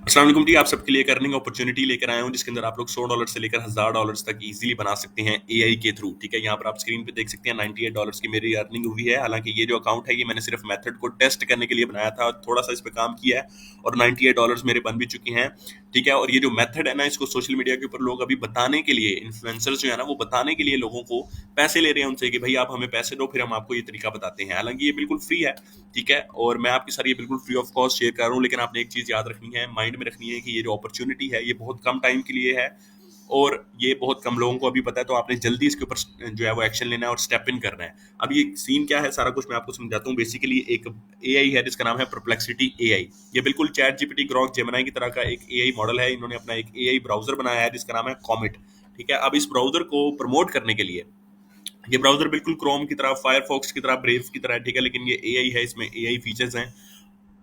अस्सलाम वालेकुम जी, आप सबके लिए एक अर्निंग अपॉर्चुनिटी लेकर आया हूँ जिसके अंदर आप लोग $100 से लेकर $1000 तक इजीली बना सकते हैं एआई के थ्रू। ठीक है, यहाँ पर आप स्क्रीन पे देख सकते हैं $98 की मेरी अर्निंग हुई है। हालांकि ये जो अकाउंट है ये मैंने सिर्फ मेथड को टेस्ट करने के लिए बनाया था, थोड़ा सा इस पे काम किया है और $98 मेरे बन भी चुके हैं। ठीक है, और ये जो मेथड है ना, इसको सोशल मीडिया के ऊपर लोग अभी बताने के लिए, इन्फ्लुएंसर्स जो है ना वो बताने के लिए लोगों को पैसे ले रहे हैं उनसे कि भाई आप हमें पैसे दो, फिर हम आपको ये तरीका बताते हैं। हालांकि ये बिल्कुल फ्री है। ठीक है, और मैं आपके साथ ये बिल्कुल फ्री ऑफ कॉस्ट शेयर कर रहा हूँ, लेकिन आपने एक चीज याद रखनी है, माइंड में रखनी है कि ये जो अपॉर्चुनिटी है ये बहुत कम टाइम के लिए है और ये बहुत कम लोगों को अभी पता है, तो आपने जल्दी इसके ऊपर जो है वो एक्शन लेना है और स्टेप इन करना है। अब ये सीन क्या है, सारा कुछ मैं आपको समझाता हूँ। बेसिकली एक एआई है जिसका नाम है परप्लेक्सिटी एआई। ये बिल्कुल चैट जीपीटी, ग्रॉक, जेमिनी की तरह का एक एआई मॉडल है। इन्होंने अपना एक एआई ब्राउजर बनाया है जिसका नाम है कॉमेट। ठीक है, अब इस ब्राउजर को प्रमोट करने के लिए, ये ब्राउजर बिल्कुल क्रोम की तरह, फायरफॉक्स की तरह, ब्रेव की तरह है। ठीक है, लेकिन ये एआई है, इसमें एआई फीचर्स हैं।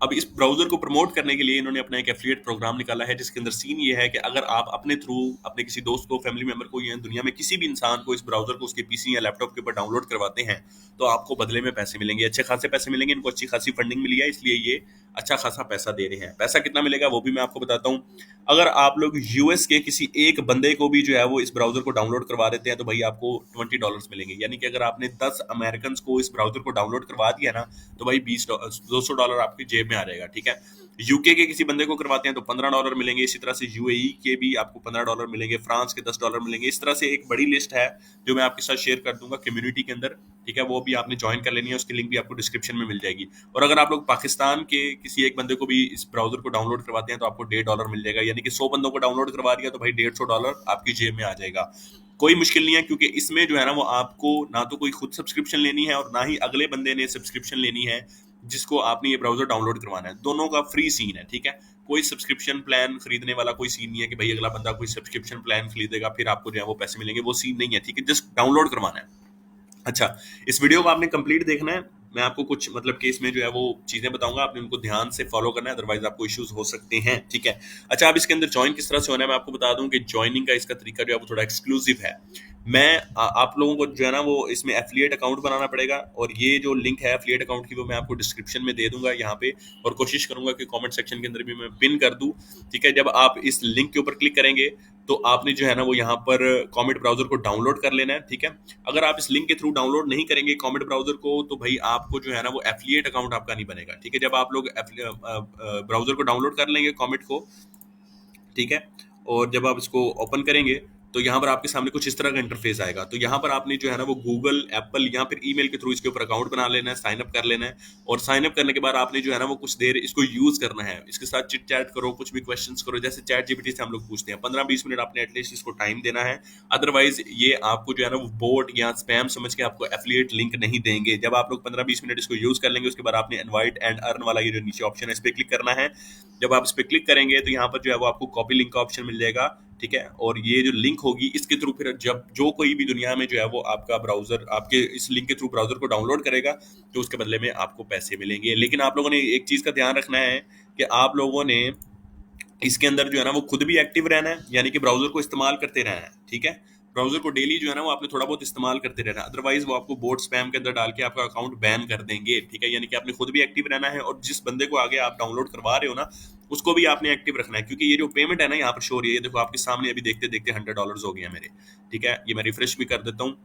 अब इस ब्राउजर को प्रमोट करने के लिए इन्होंने अपना एक एफिलिएट प्रोग्राम निकाला है जिसके अंदर सीन ये है कि अगर आप अपने थ्रू अपने किसी दोस्त को, फैमिली मेंबर को या दुनिया में किसी भी इंसान को इस ब्राउजर को उसके पीसी या लैपटॉप के ऊपर डाउनलोड करवाते हैं, तो आपको बदले में पैसे मिलेंगे, अच्छे खासे पैसे मिलेंगे। इनको अच्छी खासी फंडिंग मिली है, इसलिए ये अच्छा खासा पैसा दे रहे हैं। पैसा कितना मिलेगा वो भी मैं आपको बताता हूँ। अगर आप लोग यूएस के किसी एक बंदे को भी जो है वो इस ब्राउजर को डाउनलोड करवा देते हैं तो भाई आपको $20 मिलेंगे। यानी कि अगर आपने 10 अमेरिकन को इस ब्राउजर को डाउनलोड करवा दिया ना, तो भाई $200 आपकी जेब में आ जाएगा। ठीक है, यूके के किसी बंदे को करवाते हैं तो $15 मिलेंगे। इसी तरह से यूएई के भी आपको $15 मिलेंगे, फ्रांस के $10 मिलेंगे। इस तरह से एक बड़ी लिस्ट है जो मैं आपके साथ शेयर कर दूंगा कम्युनिटी के अंदर। ठीक है, वो भी आपने ज्वाइन कर लेनी है, उसकी लिंक भी आपको डिस्क्रिप्शन में मिल जाएगी। और अगर आप लोग पाकिस्तान के किसी एक बंदे को भी इस ब्राउजर को डाउनलोड करवाते हैं तो आपको $1.5 मिल जाएगा। यानी कि 100 बंदों को डाउनलोड करवा दिया तो भाई $150 आपकी जेब में आ जाएगा। कोई मुश्किल नहीं है, क्योंकि इसमें जो है ना वो आपको ना तो कोई खुद सब्सक्रिप्शन लेनी है और ना ही अगले बंदे ने सब्सक्रिप्शन लेनी है जिसको आपने ये ब्राउजर डाउनलोड करवाना है। दोनों का फ्री सीन है। ठीक है, कोई सब्सक्रिप्शन प्लान खरीदने वाला कोई सीन नहीं है कि भाई अगला बंदा कोई सब्सक्रिप्शन प्लान खरीदेगा फिर आपको जो है वो पैसे मिलेंगे, वो सीन नहीं है। ठीक है, जस्ट डाउनलोड करवाना है। अच्छा, इस वीडियो को आपने कंप्लीट देखना है। मैं आपको कुछ मतलब कि इसमें जो है वो चीजें बताऊंगा, आपने उनको ध्यान से फॉलो करना है, अदरवाइज आपको इश्यूज हो सकते हैं। ठीक है, अच्छा, अब इसके अंदर ज्वाइन किस तरह से होना है मैं आपको बता दूं कि ज्वाइनिंग का इसका तरीका जो है वो थोड़ा एक्सक्लूसिव है। आप लोगों को जो है ना वो इसमें एफिलिएट अकाउंट बनाना पड़ेगा, और ये जो लिंक है एफिलिएट अकाउंट की वो मैं आपको डिस्क्रिप्शन में दे दूंगा यहाँ पे, और कोशिश करूंगा कि कमेंट सेक्शन के अंदर भी मैं पिन कर दूं। ठीक है, जब आप इस लिंक के ऊपर क्लिक करेंगे तो आपने जो है ना वो यहाँ पर कॉमेट ब्राउजर को डाउनलोड कर लेना है। ठीक है, अगर आप इस लिंक के थ्रू डाउनलोड नहीं करेंगे कॉमेट ब्राउजर को तो भाई आपको जो है ना वो एफिलिएट अकाउंट आपका नहीं बनेगा। ठीक है, जब आप लोग ब्राउजर को डाउनलोड कर लेंगे कॉमेट को, ठीक है, और जब आप इसको ओपन करेंगे तो यहाँ पर आपके सामने कुछ इस तरह का इंटरफेस आएगा। तो यहाँ पर आपने जो है ना वो गूगल, एप्पल या फिर ईमेल के थ्रू इसके ऊपर अकाउंट बना लेना है, साइन अप कर लेना है। और साइन अप करने के बाद आपने जो है ना वो कुछ देर इसको यूज करना है, इसके साथ चिट चैट करो, कुछ भी क्वेश्चंस करो, जैसे चैट जीपीटी से हम लोग पूछते हैं। 15-20 मिनट आपने एटलीस्ट इसको टाइम देना है, अदरवाइज ये आपको जो है ना वो बोट या स्पैम समझ के आपको एफिलिएट लिंक नहीं देंगे। जब आप लोग 15-20 मिनट इसको यूज कर लेंगे उसके बाद आपने इनवाइट एंड अर्न वाला ये जो नीचे ऑप्शन है इस पर क्लिक करना है। जब आप इस पर क्लिक करेंगे तो यहाँ पर जो है वो आपको कॉपी लिंक का ऑप्शन मिल जाएगा। ठीक है, और ये जो लिंक होगी इसके थ्रू फिर जब जो कोई भी दुनिया में जो है वो आपका ब्राउजर आपके इस लिंक के थ्रू ब्राउजर को डाउनलोड करेगा तो उसके बदले में आपको पैसे मिलेंगे। लेकिन आप लोगों ने एक चीज का ध्यान रखना है कि आप लोगों ने इसके अंदर जो है ना वो खुद भी एक्टिव रहना है, यानी कि ब्राउजर को इस्तेमाल करते रहना है। ठीक है, ब्राउजर को डेली जो है ना वो आपने थोड़ा बहुत इस्तेमाल करते रहना है, अदरवाइज वो आपको बोट स्पैम के अंदर डाल के आपका अकाउंट बैन कर देंगे। ठीक है, यानी कि आपने खुद भी एक्टिव रहना है और जिस बंदे को आगे आप डाउनलोड करवा रहे हो ना उसको भी आपने एक्टिव रखना है, क्योंकि ये जो पेमेंट है ना यहाँ पर शो हो रही है, ये देखो आपके सामने अभी देखते देखते $100 हो गया मेरे। ठीक है, ये मैं रिफ्रेश भी कर देता हूँ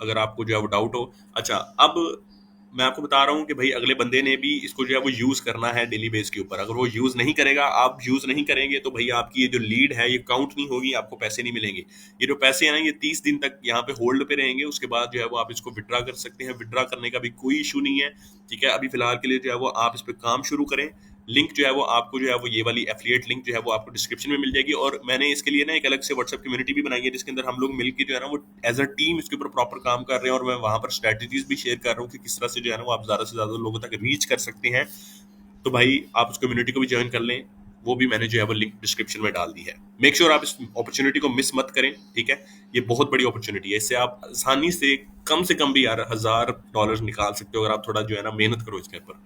अगर आपको जो है वो डाउट हो। अच्छा, अब मैं आपको बता रहा हूँ कि भाई अगले बंदे ने भी इसको जो है वो यूज करना है डेली बेस के ऊपर। अगर वो यूज नहीं करेगा, आप यूज नहीं करेंगे तो भाई आपकी ये जो लीड है ये काउंट नहीं होगी, आपको पैसे नहीं मिलेंगे। ये जो पैसे हैं ना ये 30 दिन तक यहाँ पे होल्ड पे रहेंगे, उसके बाद जो है वो आप इसको विड्रा कर सकते हैं। विड्रा करने का भी कोई इशू नहीं है। ठीक है, अभी फिलहाल के लिए जो है वो आप इस पर काम शुरू करें। लिंक जो है वो आपको जो है वो ये वाली एफिलिएट लिंक जो है वो आपको डिस्क्रिप्शन में मिल जाएगी, और मैंने इसके लिए ना एक अलग से व्हाट्सएप कम्युनिटी भी बनाई है जिसके अंदर हम लोग मिलकर जो है ना वो एज अ टीम इसके ऊपर प्रॉपर काम कर रहे हैं, और मैं वहां पर स्ट्रेटजीज भी शेयर कर रहा हूँ कि किस तरह से जो है ना वो आप ज्यादा से ज्यादा लोगों तक रीच कर सकते हैं। तो भाई आप उस कम्युनिटी को भी ज्वाइन कर लें, वो भी मैंने जो है वो लिंक डिस्क्रिप्शन में डाल दी है। मेक श्योर आप इस अपॉर्चुनिटी को मिस मत करें। ठीक है, ये बहुत बड़ी अपॉर्चुनिटी है, इससे आप आसानी से कम भी यार $1000 निकाल सकते हो अगर आप थोड़ा जो है ना मेहनत करो इसके ऊपर।